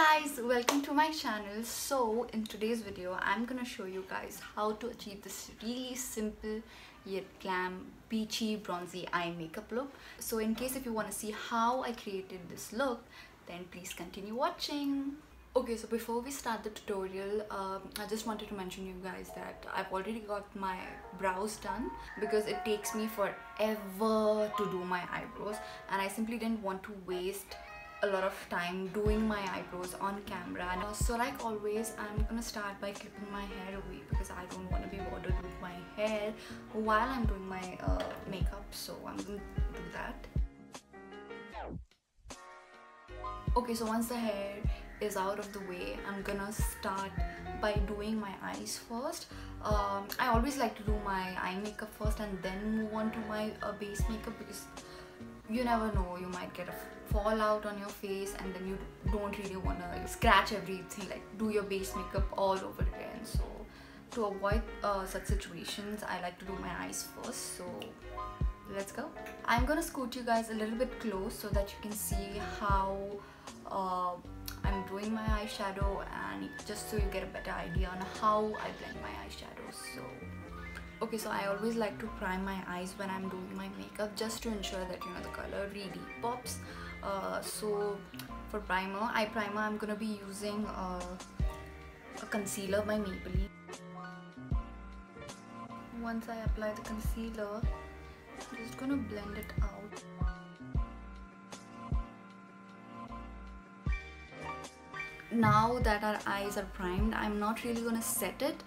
guys, welcome to my channel. So in today's video I'm gonna show you guys how to achieve this really simple yet glam peachy bronzy eye makeup look. So in case if you want to see how I created this look, then please continue watching. Okay, so before we start the tutorial, I just wanted to mention you guys that I've already got my brows done because it takes me forever to do my eyebrows and I simply didn't want to waste a lot of time doing my eyebrows on camera. And so like always, I'm gonna start by clipping my hair away because I don't want to be bothered with my hair while I'm doing my makeup, so I'm gonna do that. Okay, so once the hair is out of the way, I'm gonna start by doing my eyes first. I always like to do my eye makeup first and then move on to my base makeup because you never know, you might get a fallout on your face and then you don't really want to scratch everything, like do your base makeup all over again. So to avoid such situations, I like to do my eyes first. So let's go. I'm gonna scoot you guys a little bit close so that you can see how I'm doing my eyeshadow and just so you get a better idea on how I blend my eyeshadows. So okay, so I always like to prime my eyes when I'm doing my makeup just to ensure that the color really pops. So for eye primer, I'm gonna be using a concealer by Maybelline. Once I apply the concealer, I'm just gonna blend it out. Now that our eyes are primed, I'm not really gonna set it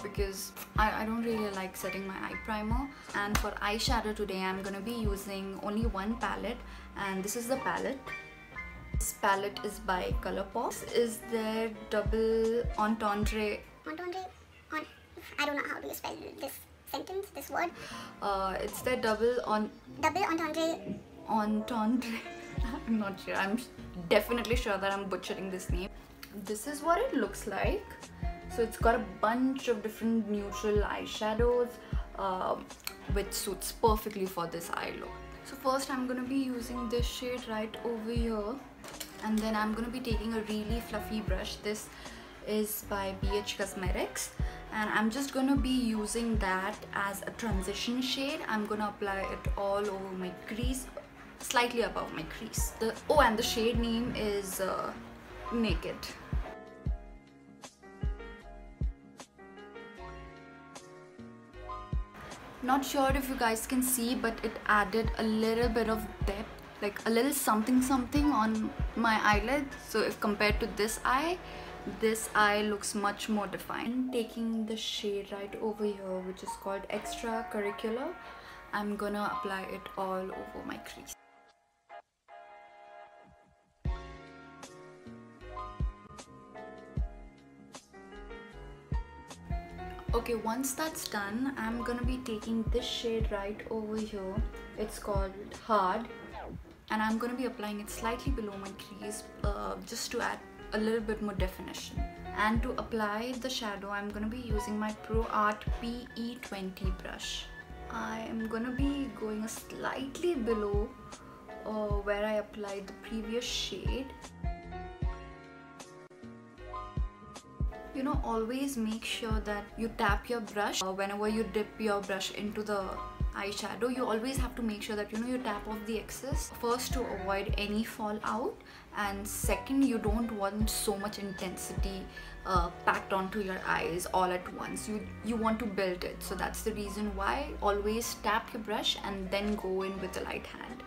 because I don't really like setting my eye primer. And for eyeshadow today, I'm gonna be using only one palette, and this is the palette. This palette is by Colourpop. This is their double Entendre. I don't know how do you spell this sentence, this word. It's their double Entendre. I'm not sure. I'm definitely sure that I'm butchering this name. This is what it looks like. So it's got a bunch of different neutral eyeshadows which suits perfectly for this eye look. So first I'm going to be using this shade right over here, and then I'm going to be taking a really fluffy brush. This is by Beige Cosmetics, and I'm just going to be using that as a transition shade. I'm going to apply it all over my crease, slightly above my crease. And the shade name is Naked. Not sure if you guys can see, but it added a little bit of depth, like a little something on my eyelid. So if compared to this eye looks much more defined. Taking the shade right over here, which is called Extracurricular, I'm gonna apply it all over my crease. Okay, once that's done, I'm gonna be taking this shade right over here. It's called Hard, and I'm gonna be applying it slightly below my crease just to add a little bit more definition. And to apply the shadow, I'm gonna be using my Pro Art PE20 brush. I am gonna be going slightly below where I applied the previous shade. Always make sure that you tap your brush whenever you dip your brush into the eyeshadow. You always have to make sure that you tap off the excess first to avoid any fallout, and second, you don't want so much intensity packed onto your eyes all at once. You want to build it, so that's the reason why always tap your brush and then go in with a light hand.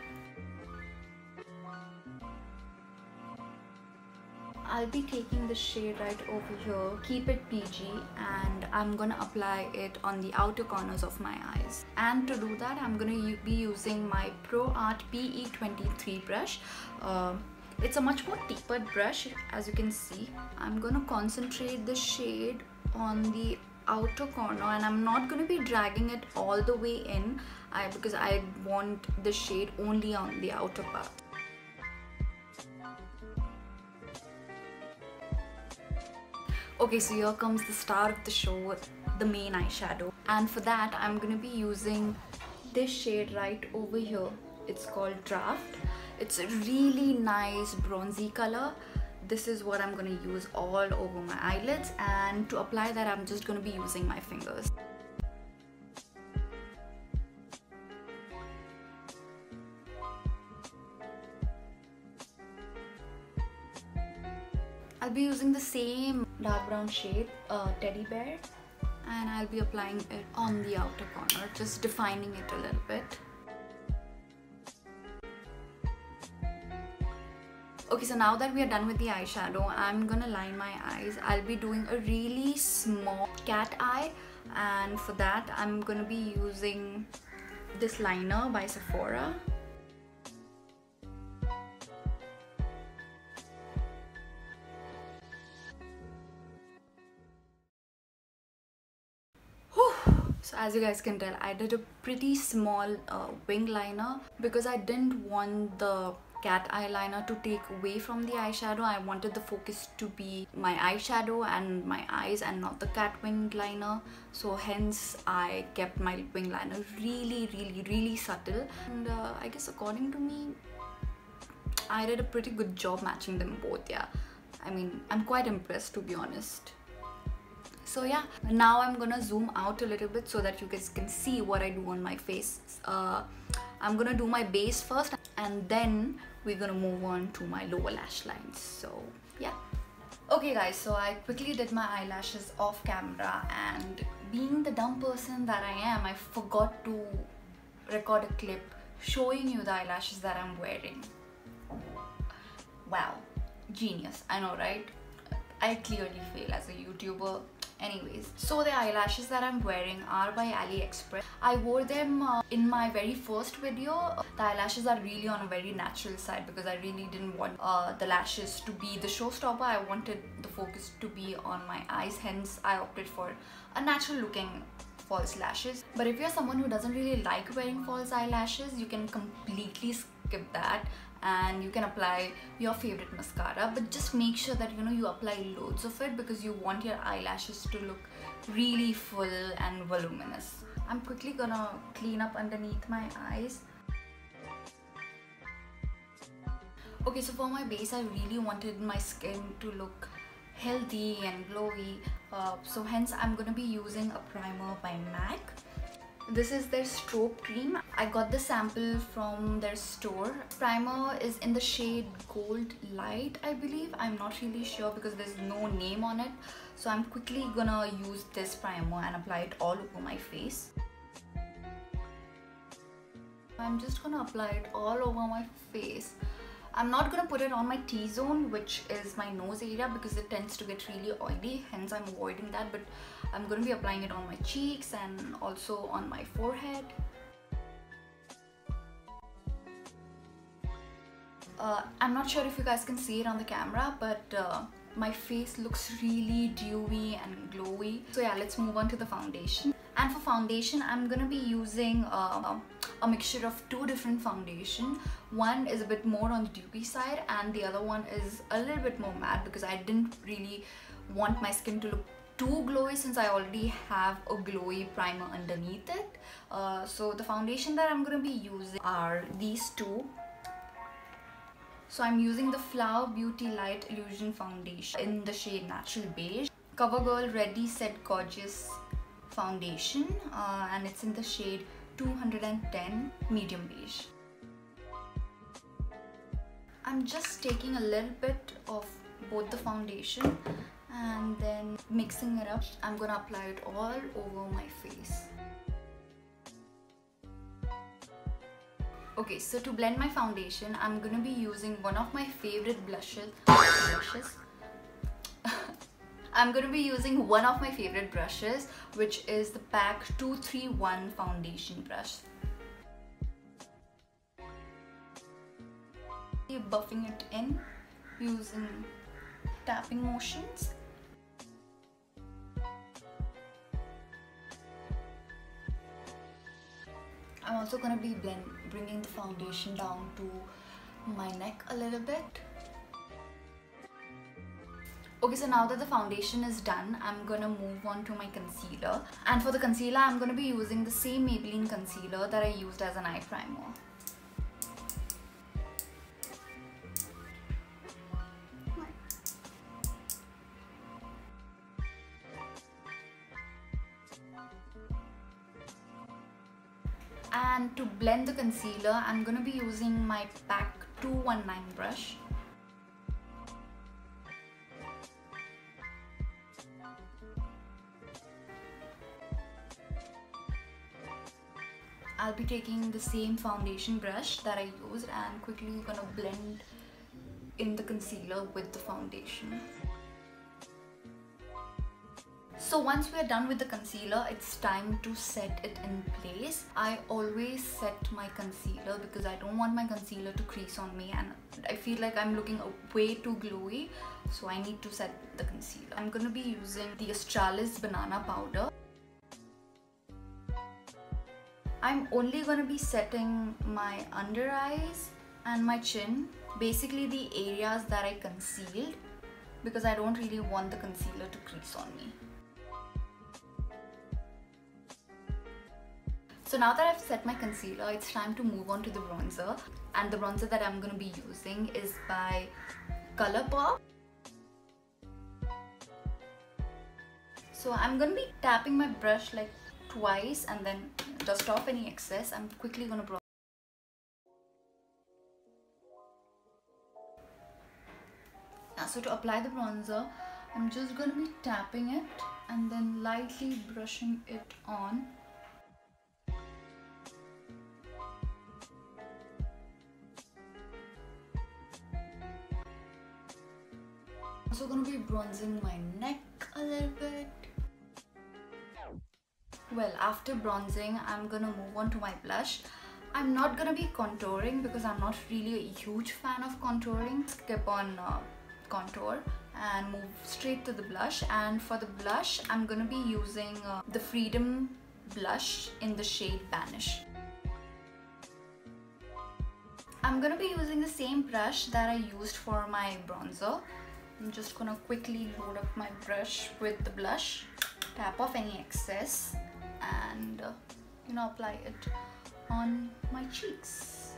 I'll be taking the shade right over here, keep it PG, and I'm gonna apply it on the outer corners of my eyes. And to do that, I'm gonna be using my Pro Art PE23 brush. It's a much more tapered brush, as you can see. I'm gonna concentrate the shade on the outer corner, and I'm not gonna be dragging it all the way in because I want the shade only on the outer part. Okay, so here comes the star of the show, the main eyeshadow. And for that, I'm gonna be using this shade right over here. It's called Draft. It's a really nice bronzy color. this is what I'm gonna use all over my eyelids, and to apply that I'm just gonna be using my fingers. I'll be using the same dark brown shade, Teddy Bear, and I'll be applying it on the outer corner, just defining it a little bit. Okay, so now that we are done with the eyeshadow, I'm gonna line my eyes. I'll be doing a really small cat eye, and for that I'm gonna be using this liner by Sephora. So as you guys can tell, I did a pretty small wing liner because I didn't want the cat eyeliner to take away from the eyeshadow. I wanted the focus to be my eyeshadow and my eyes and not the cat wing liner. So hence I kept my wing liner really subtle. And I guess according to me, I did a pretty good job matching them both, yeah. I mean, I'm quite impressed, to be honest. So yeah, now I'm gonna zoom out a little bit so that you guys can see what I do on my face. I'm gonna do my base first, and then we're gonna move on to my lower lash lines. So yeah. Okay guys, so I quickly did my eyelashes off camera, and being the dumb person that I am, I forgot to record a clip showing you the eyelashes that I'm wearing. Wow, genius, I know, right? I clearly fail as a YouTuber. Anyways, so the eyelashes that I'm wearing are by AliExpress. I wore them in my very first video. The eyelashes are really on a very natural side because I really didn't want the lashes to be the showstopper. I wanted the focus to be on my eyes, hence I opted for a natural looking false lashes. But if you're someone who doesn't really like wearing false eyelashes, you can completely skip that and you can apply your favorite mascara, but just make sure that you apply loads of it because you want your eyelashes to look really full and voluminous. I'm quickly gonna clean up underneath my eyes. Okay, so for my base, I really wanted my skin to look healthy and glowy, so hence I'm gonna be using a primer by MAC. This is their strobe cream. I got the sample from their store. Primer is in the shade Gold Light, I believe. I'm not really sure because there's no name on it. So I'm quickly gonna use this primer and apply it all over my face. I'm just gonna apply it all over my face. I'm not gonna put it on my T-zone, which is my nose area, because it tends to get really oily, hence I'm avoiding that, but I'm gonna be applying it on my cheeks and also on my forehead. I'm not sure if you guys can see it on the camera, but my face looks really dewy and glowy. So yeah, let's move on to the foundation. And for foundation, I'm gonna be using a mixture of two different foundation. One is a bit more on the dewy side and the other one is a little bit more matte because I didn't really want my skin to look too glowy since I already have a glowy primer underneath it. So the foundation that I'm gonna be using are these two. So I'm using the Flower Beauty Light Illusion Foundation in the shade Natural Beige. Covergirl Ready Set Gorgeous Foundation, and it's in the shade 210 Medium Beige. I'm just taking a little bit of both the foundation and then mixing it up. I'm gonna apply it all over my face. Okay, so to blend my foundation, I'm gonna be using one of my favorite blushes. I'm gonna be using one of my favorite brushes, which is the PAC 231 foundation brush. Buffing it in using tapping motions. I'm also gonna be bringing the foundation down to my neck a little bit. Okay, so now that the foundation is done, I'm gonna move on to my concealer. And for the concealer, I'm gonna be using the same Maybelline concealer that I used as an eye primer. And to blend the concealer, I'm gonna be using my PAC 219 brush. I'll be taking the same foundation brush that I used and quickly gonna blend in the concealer with the foundation. So once we are done with the concealer, it's time to set it in place. I always set my concealer because I don't want my concealer to crease on me and I feel like I'm looking way too glowy, so I need to set the concealer. I'm gonna be using the Australis banana powder. I'm only gonna be setting my under eyes and my chin, basically the areas that I concealed, because I don't really want the concealer to crease on me. So now that I've set my concealer, it's time to move on to the bronzer. And the bronzer that I'm gonna be using is by Colourpop. So I'm gonna be tapping my brush like twice and then dust off any excess. I'm quickly gonna bronze. So to apply the bronzer, I'm just gonna be tapping it and then lightly brushing it on. Also gonna be bronzing my neck a little bit. Well, after bronzing, I'm gonna move on to my blush. I'm not gonna be contouring because I'm not really a huge fan of contouring. Skip on contour and move straight to the blush. And for the blush, I'm gonna be using the Freedom blush in the shade Banish. I'm gonna be using the same brush that I used for my bronzer. I'm just gonna quickly load up my brush with the blush, tap off any excess and apply it on my cheeks.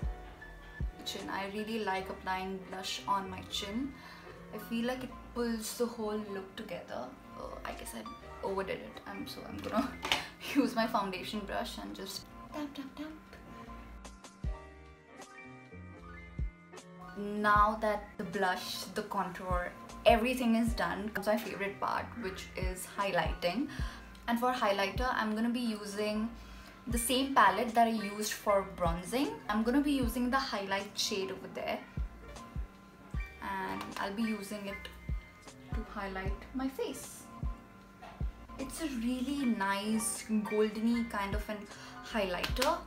Chin. I really like applying blush on my chin. I feel like it pulls the whole look together. I guess I overdid it. So I'm gonna use my foundation brush and just tap tap tap. Now that the blush, the contour, everything is done, comes my favorite part, which is highlighting. And for highlighter, I'm gonna be using the same palette that I used for bronzing. I'm gonna be using the highlight shade over there, and I'll be using it to highlight my face. It's a really nice goldeny kind of an highlighter.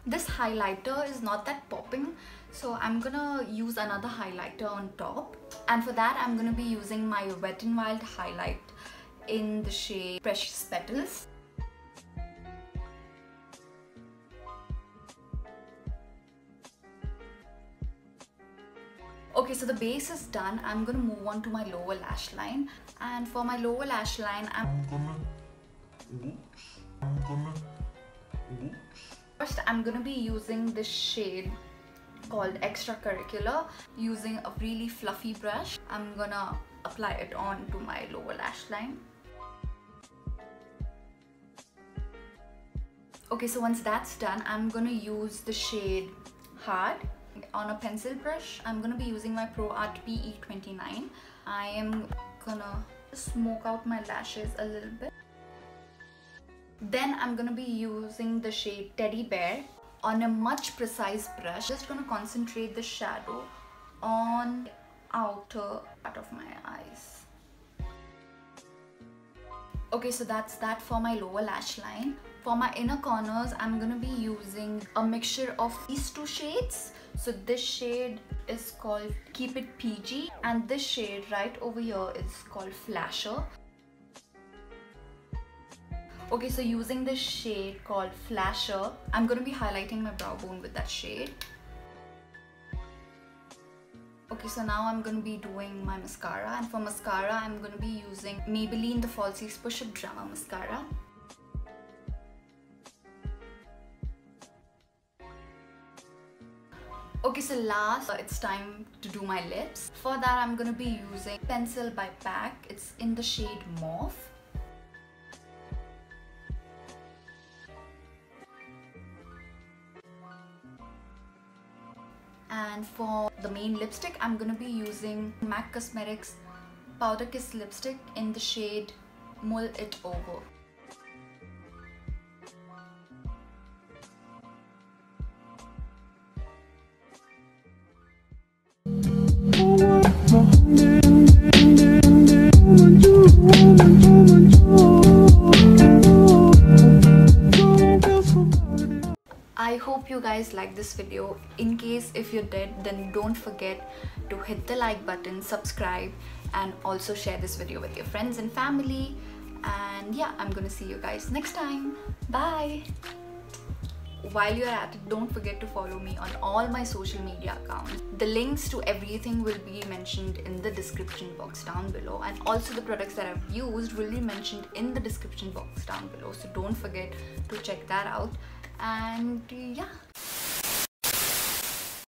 This highlighter is not that popping, so I'm gonna use another highlighter on top. And for that, I'm gonna be using my Wet n Wild highlight in the shade Precious Petals. Okay, so the base is done. I'm gonna move on to my lower lash line. And for my lower lash line, First, I'm gonna be using this shade called Extracurricular. Using a really fluffy brush, I'm gonna apply it onto my lower lash line. Okay, so once that's done, I'm gonna use the shade Hard. On a pencil brush, I'm gonna be using my Pro Art PE29. I am gonna smoke out my lashes a little bit. Then I'm gonna be using the shade Teddy Bear on a much precise brush. Just gonna concentrate the shadow on the outer part of my eyes. Okay, so that's that for my lower lash line. For my inner corners, I'm gonna be using a mixture of these two shades. So this shade is called Keep It Peachy, and this shade right over here is called Flasher. Okay, so using this shade called Flasher, I'm going to be highlighting my brow bone with that shade. Okay, so now I'm going to be doing my mascara, and for mascara, I'm going to be using Maybelline The Falsies Push-Up Drama Mascara. Okay, so last, it's time to do my lips. For that, I'm going to be using Pencil by PAC. It's in the shade Mauve. And for the main lipstick, I'm gonna be using MAC Cosmetics Powder Kiss lipstick in the shade Mull It Over. I hope you guys liked this video. In case if you did, then don't forget to hit the like button, subscribe, and also share this video with your friends and family. And yeah, I'm gonna see you guys next time. Bye. While you're at it, don't forget to follow me on all my social media accounts. The links to everything will be mentioned in the description box down below, and also the products that I've used will be mentioned in the description box down below, so don't forget to check that out. And yeah.